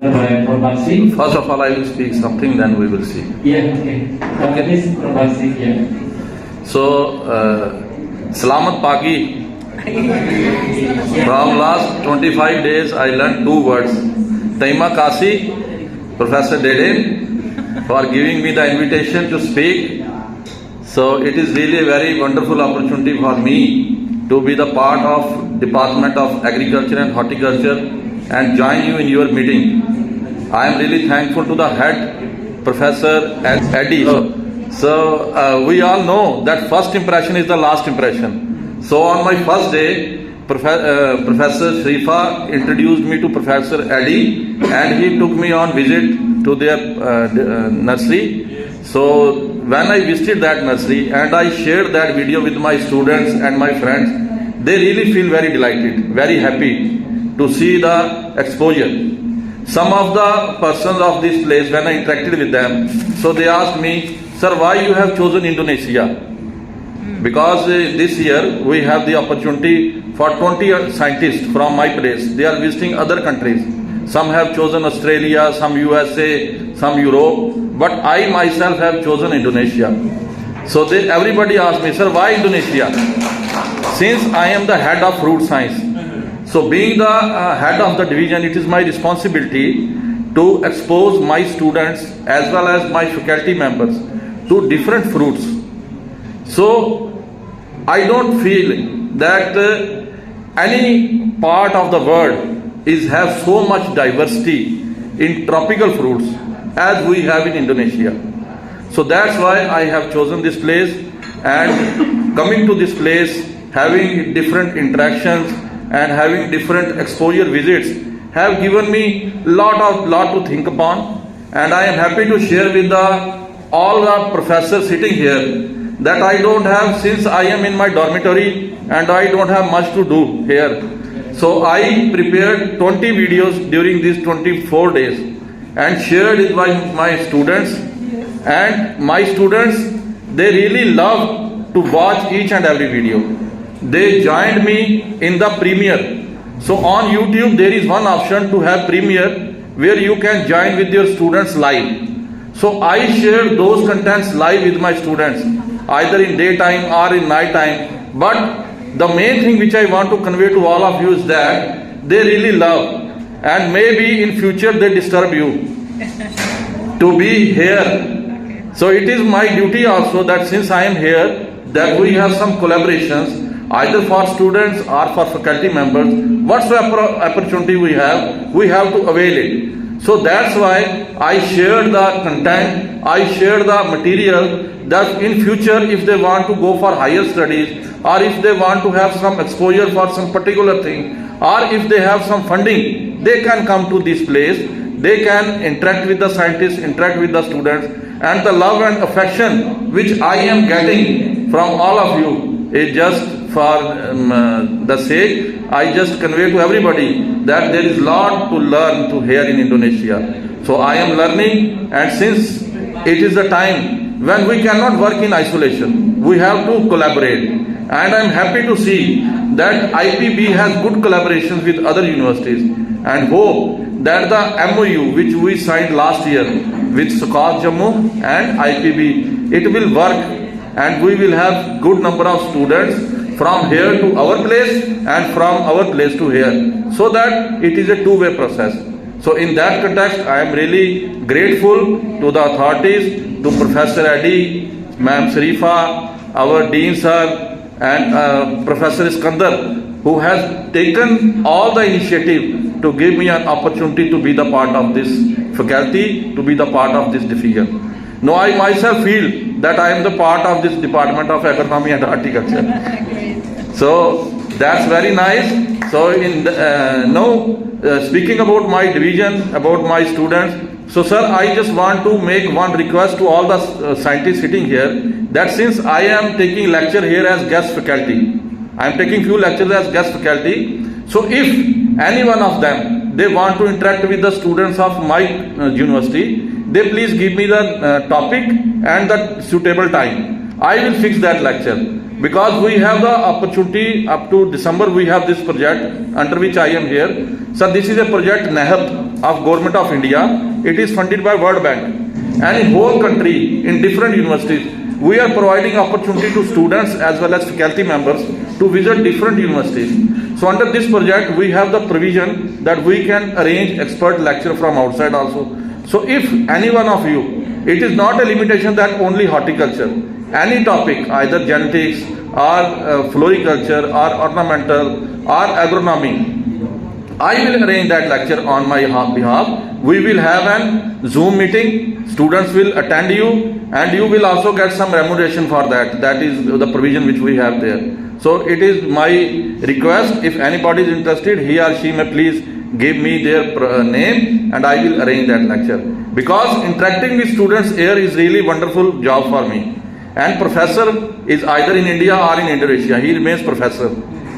First of all, I will speak something, then we will see. Yeah, okay. Please, yeah. So, Salamat Pagi. From last 25 days, I learned two words. Taima Kasi, Professor Deden, for giving me the invitation to speak. So, it is really a very wonderful opportunity for me to be the part of Department of Agriculture and Horticulture and join you in your meeting. I am really thankful to the head, Professor Eddie. So we all know that first impression is the last impression. So on my first day, Professor Sharifa introduced me to Professor Eddie and he took me on visit to their nursery. So when I visited that nursery and I shared that video with my students and my friends, they really feel very delighted, very happy to see the exposure. Some of the persons of this place, when I interacted with them, so they asked me, sir, why you have chosen Indonesia? Because this year we have the opportunity for 20 scientists from my place. They are visiting other countries. Some have chosen Australia, some USA, some Europe, but I myself have chosen Indonesia. So everybody asked me, sir, why Indonesia? Since I am the head of fruit science, so being the head of the division, it is my responsibility to expose my students as well as my faculty members to different fruits. So I don't feel that any part of the world has so much diversity in tropical fruits as we have in Indonesia. So that's why I have chosen this place, and coming to this place, having different interactions and having different exposure visits have given me lot to think upon, and I am happy to share with all the professors sitting here that I don't have, since I am in my dormitory and I don't have much to do here. So I prepared 20 videos during these 24 days and shared it with my students, and my students, they really love to watch each and every video. They joined me in the premiere. So on YouTube there is one option to have premiere where you can join with your students live. So I share those contents live with my students, either in daytime or in night time. But the main thing which I want to convey to all of you is that they really love, and maybe in future they disturb you to be here. So it is my duty also that since I am here, that we have some collaborations either for students or for faculty members. Whatsoever opportunity we have to avail it. So that's why I shared the content, I shared the material, that in future if they want to go for higher studies, or if they want to have some exposure for some particular thing, or if they have some funding, they can come to this place, they can interact with the scientists, interact with the students, and the love and affection which I am getting from all of you is just for the sake, I just convey to everybody that there is lot to learn to here in Indonesia. So I am learning, and since it is the time when we cannot work in isolation, we have to collaborate. And I am happy to see that IPB has good collaborations with other universities, and hope that the MOU which we signed last year with SKUAST-Jammu and IPB, it will work, and we will have good number of students from here to our place and from our place to here, so that it is a two-way process. So in that context, I am really grateful to the authorities, to Professor Eddie, Ma'am Sharifa, our Dean Sir, and Professor Iskandar, who has taken all the initiative to give me an opportunity to be the part of this faculty, to be the part of this division. Now I myself feel that I am the part of this Department of Agronomy and Horticulture. So that's very nice. So speaking about my division, about my students, so sir, I just want to make one request to all the scientists sitting here, that since I am taking lecture here as guest faculty, I am taking few lectures as guest faculty, so if any one of them, they want to interact with the students of my university, they please give me the topic and the suitable time. I will fix that lecture. because we have the opportunity up to December. We have this project under which I am here. Sir, this is a project NEHAT of Government of India. It is funded by World Bank, and in whole country, in different universities, we are providing opportunity to students as well as faculty members to visit different universities. So under this project, we have the provision that we can arrange expert lecture from outside also. So if any one of you, it is not a limitation that only horticulture, any topic, either genetics or floriculture or ornamental or agronomy, I will arrange that lecture on my behalf. We will have an Zoom meeting, students will attend you, and you will also get some remuneration for that. That is the provision which we have there. So it is my request, if anybody is interested, he or she may please give me their name and I will arrange that lecture. Because interacting with students here is really wonderful job for me. And professor is either in India or in Indonesia. He remains professor.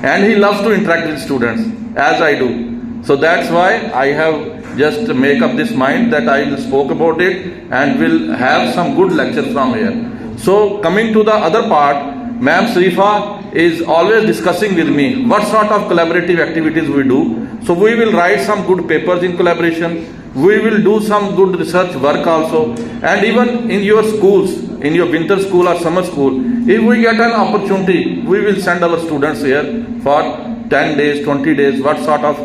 And he loves to interact with students, as I do. So that's why I have just make up this mind that I will spoke about it and will have some good lecture from here. So coming to the other part, Ma'am Sharifa is always discussing with me what sort of collaborative activities we do. So we will write some good papers in collaboration. We will do some good research work also. And even in your schools, in your winter school or summer school, if we get an opportunity, we will send our students here for 10 days, 20 days, what sort of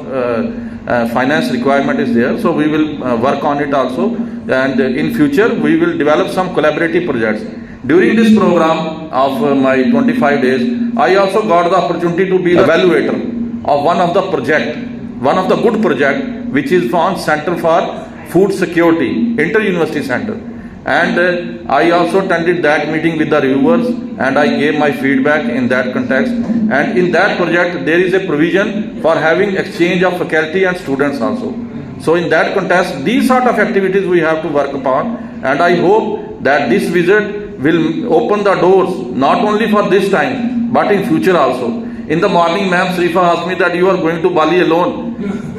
finance requirement is there. So we will work on it also. And in future, we will develop some collaborative projects. During this program of my 25 days, I also got the opportunity to be the evaluator of one of the good project, which is from Center for Food Security, Inter-University Center. And I also attended that meeting with the reviewers and I gave my feedback in that context. And in that project, there is a provision for having exchange of faculty and students also. So in that context, these sort of activities we have to work upon. And I hope that this visit will open the doors not only for this time but in future also. In the morning, Ma'am Sharifa asked me that you are going to Bali alone.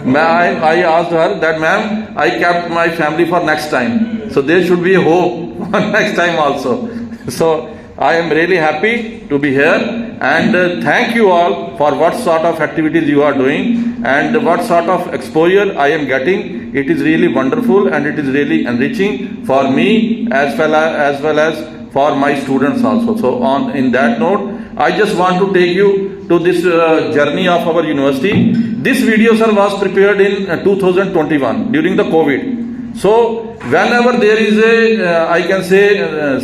I asked her that, ma'am, I kept my family for next time. So there should be a hope for next time also. So I am really happy to be here and thank you all for what sort of activities you are doing and what sort of exposure I am getting. It is really wonderful and it is really enriching for me as well as for my students also. So in that note, I just want to take you to this journey of our university. This video, sir, was prepared in 2021 during the COVID. So whenever there is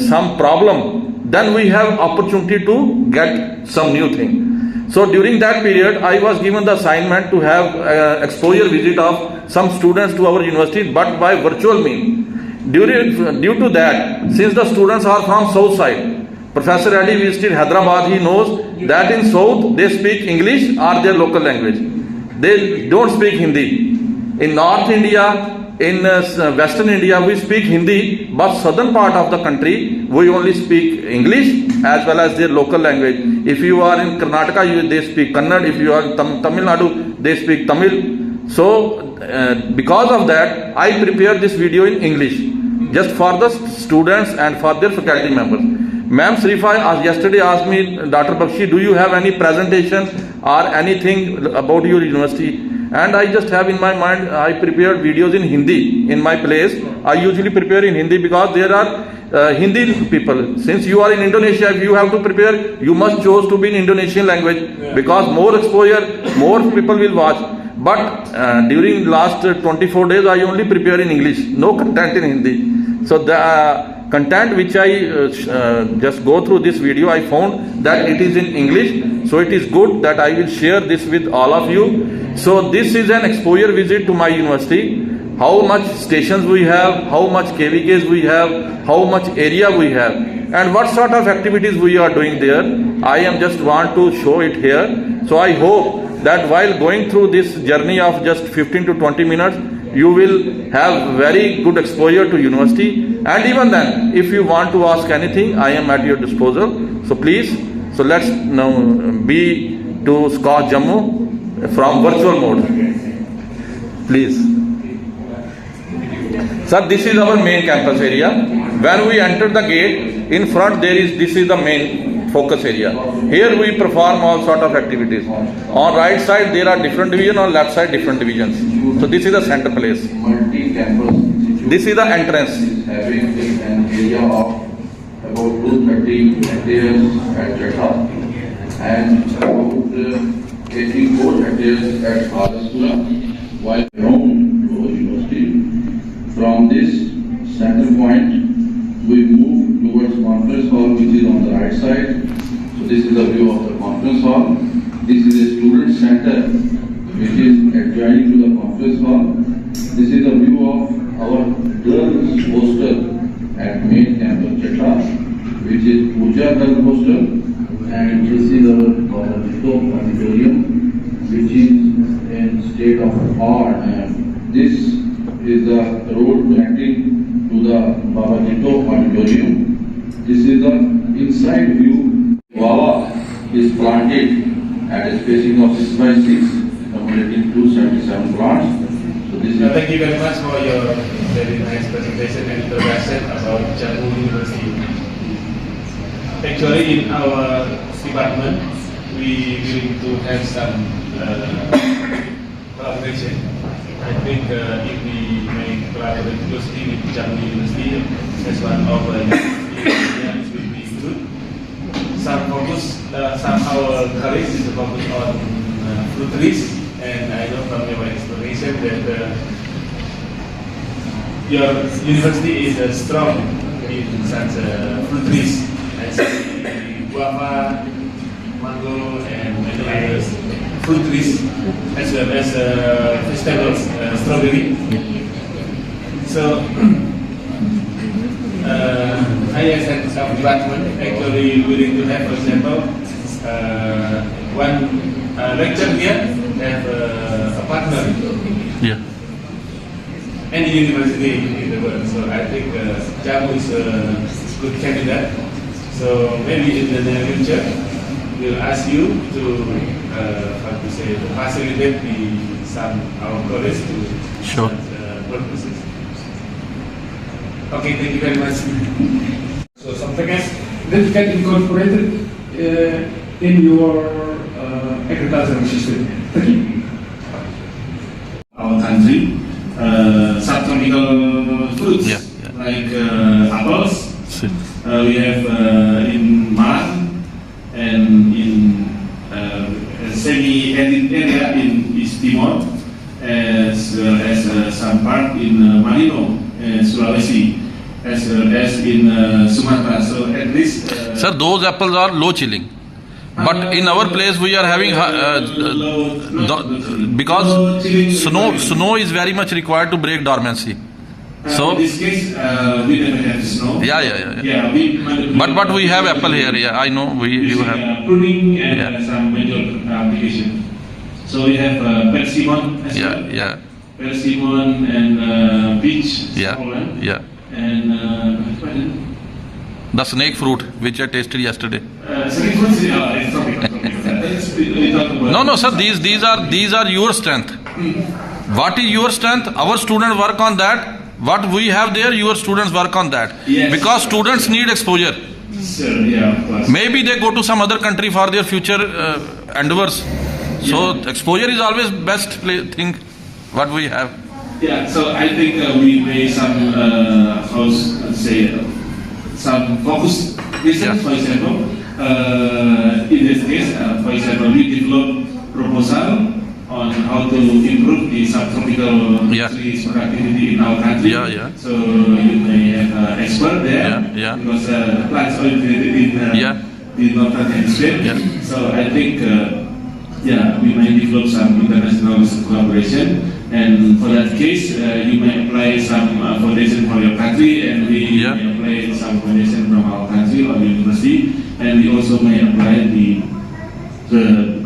some problem, then we have opportunity to get some new thing. So during that period, I was given the assignment to have exposure visit of some students to our university, but by virtual means. Due to that, since the students are from south side, Professor Reddy visited Hyderabad, he knows that in south they speak English or their local language. They don't speak Hindi. In North India, in Western India, we speak Hindi, but southern part of the country, we only speak English as well as their local language. If you are in Karnataka, they speak Kannada. If you are in Tamil Nadu, they speak Tamil. So because of that, I prepared this video in English, just for the students and for their faculty members. Ma'am Sharifa yesterday asked me, Dr. Bakshi, do you have any presentation or anything about your university? And I just have in my mind, I prepared videos in Hindi in my place. I usually prepare in Hindi because there are Hindi people. Since you are in Indonesia, if you have to prepare, you must choose to be in Indonesian language because more exposure, more people will watch. But during last 24 days, I only prepare in English, no content in Hindi. So the content which I just go through this video, I found that it is in English. So it is good that I will share this with all of you. So this is an exposure visit to my university. How much stations we have, how much KVKs we have, how much area we have, and what sort of activities we are doing there. I am just want to show it here. So I hope that while going through this journey of just 15 to 20 minutes, you will have very good exposure to university. And even then, if you want to ask anything, I am at your disposal. So please, so let's now be to SKUAST-Jammu from virtual mode. Please. Sir, this is our main campus area. When we enter the gate, in front this is the main focus area. Here we perform all sort of activities. On right side there are different divisions, on left side different divisions. So this is the center place. Multi-campus institute This is the entrance. is having an area of about 230 hectares at Chatha and about 84 hectares at Agasura, while around Bogor University. From this center point, we move towards conference hall, which is on the right side. So this is the view of the conference hall. This is a student center, which is adjoining to the conference hall. This is the view of our girls hostel at main campus Chatha, which is Puja Girls Hostel, and this is our auditorium, which is in state of art. And this is the road connecting to the Baba Jito auditorium. This is the inside view. Guava is planted at a spacing of 6 by 6, accommodating 277 plants. So this is Thank you very much for your very nice presentation and introduction about Jammu University. Actually, in our department, we willing to have some collaboration. I think if we may collaborate closely with Jammu University as one of the universities, it will be good. Some focus, some our colleagues is focus on fruit trees, and I know from your explanation that your university is strong in such fruit trees, especially guava, mango, and many others fruit trees, as well as vegetables, strawberry. So, I as a department actually willing to have, for example, one lecture here have a partner. Yeah. Any university in the world. So I think Jammu is a good candidate. So maybe in the near future, we'll ask you to, to facilitate some our college to Sure. purposes. Okay, thank you very much. So something else that you can incorporate it in your agricultural system. Thank you. Our country, subtropical fruits Yeah, yeah. like apples. See. We have in Malang and in semi-arid area in East Timor, as well as some part in Marino and Sulawesi, as well as in Sumatra. So at least. Sir, those apples are low chilling. But in our place we are having because snow is very much required to break dormancy. So in this case, we never have snow. Yeah. We, But we have apple here. Yeah, I know you have. Pruning and Yeah. some major application. So we have persimmon as well. Yeah. Persimmon and peach. Yeah. Holland. Yeah. And The snake fruit which I tasted yesterday. second one is tropical. We talk about. No, sir. These are your strength. What is your strength? Our students work on that. What we have there, your students work on that. Yes. Because students need exposure. Sure, yeah, of course. Maybe they go to some other country for their future endeavors. So exposure is always best thing what we have. Yeah, so I think we made some, some focus research, Yeah. for example. In this case, for example, we developed proposal on how to improve the subtropical Yeah. trees productivity in our country. Yeah. So you may have an expert there, Yeah. because plants originated in Yeah. the northern hemisphere. Yeah. So I think, we may develop some international collaboration, and for that case, you may apply some foundation for your country, and we Yeah. may apply some foundation from our country or university, and we also may apply the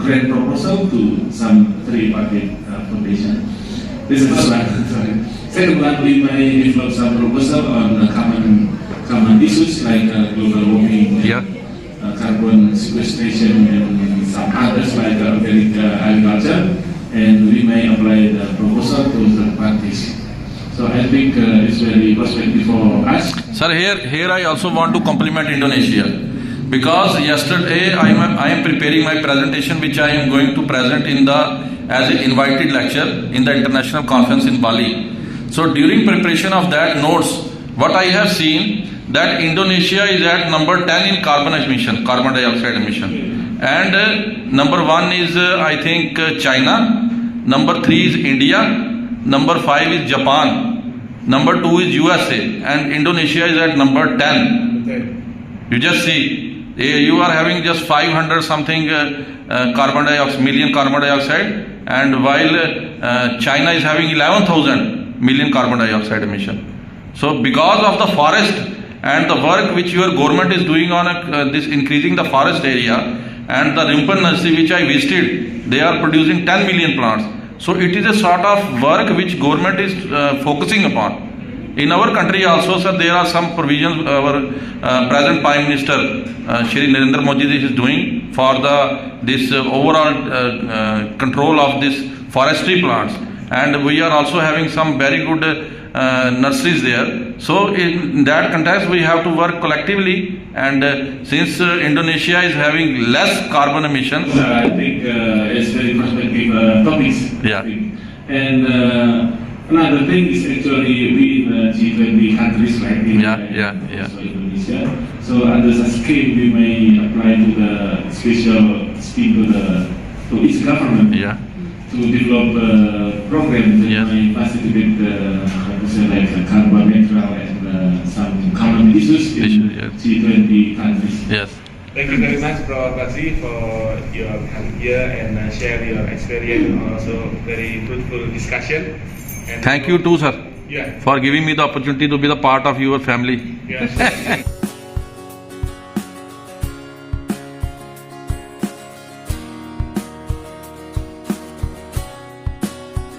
grant proposal to some three-party foundation. This is the first one. Sorry. Second one, we may develop some proposal on common issues like global warming, and, Yeah. carbon sequestration, and some others like organic agriculture, and we may apply the proposal to third parties. So I think it's very prospective for us. Sir, here I also want to compliment Indonesia. because yesterday I am preparing my presentation, which I am going to present in the as an invited lecture in the international conference in Bali. So during preparation of that notes, what I have seen that Indonesia is at number 10 in carbon emission, carbon dioxide emission, and number 1 is I think China, number 3 is India, number 5 is Japan, number 2 is USA, and Indonesia is at number 10. You just see, you are having just 500 something carbon dioxide, million carbon dioxide, and while China is having 11,000 million carbon dioxide emission. So because of the forest and the work which your government is doing on this increasing the forest area, and the Rimpan nursery which I visited, they are producing 10 million plants. So it is a sort of work which government is focusing upon. In our country also, sir, there are some provisions our present Prime Minister Shri Narendra Modi is doing for this overall control of this forestry plants, and we are also having some very good nurseries there. So in that context, we have to work collectively, and since Indonesia is having less carbon emissions. I think it's very prospective topics. Yeah. And another thing is actually we in G20 countries like India and also Indonesia. So under such scheme, we may apply to the special scheme to each government. Yeah. To develop a program that may facilitate like carbon neutral and some common issues in G20 countries. Yes. Thank you very much, Prof. Bazi, for your coming here and share your experience and also very fruitful discussion. And Thank you too, sir, Yeah. for giving me the opportunity to be the part of your family. Yeah.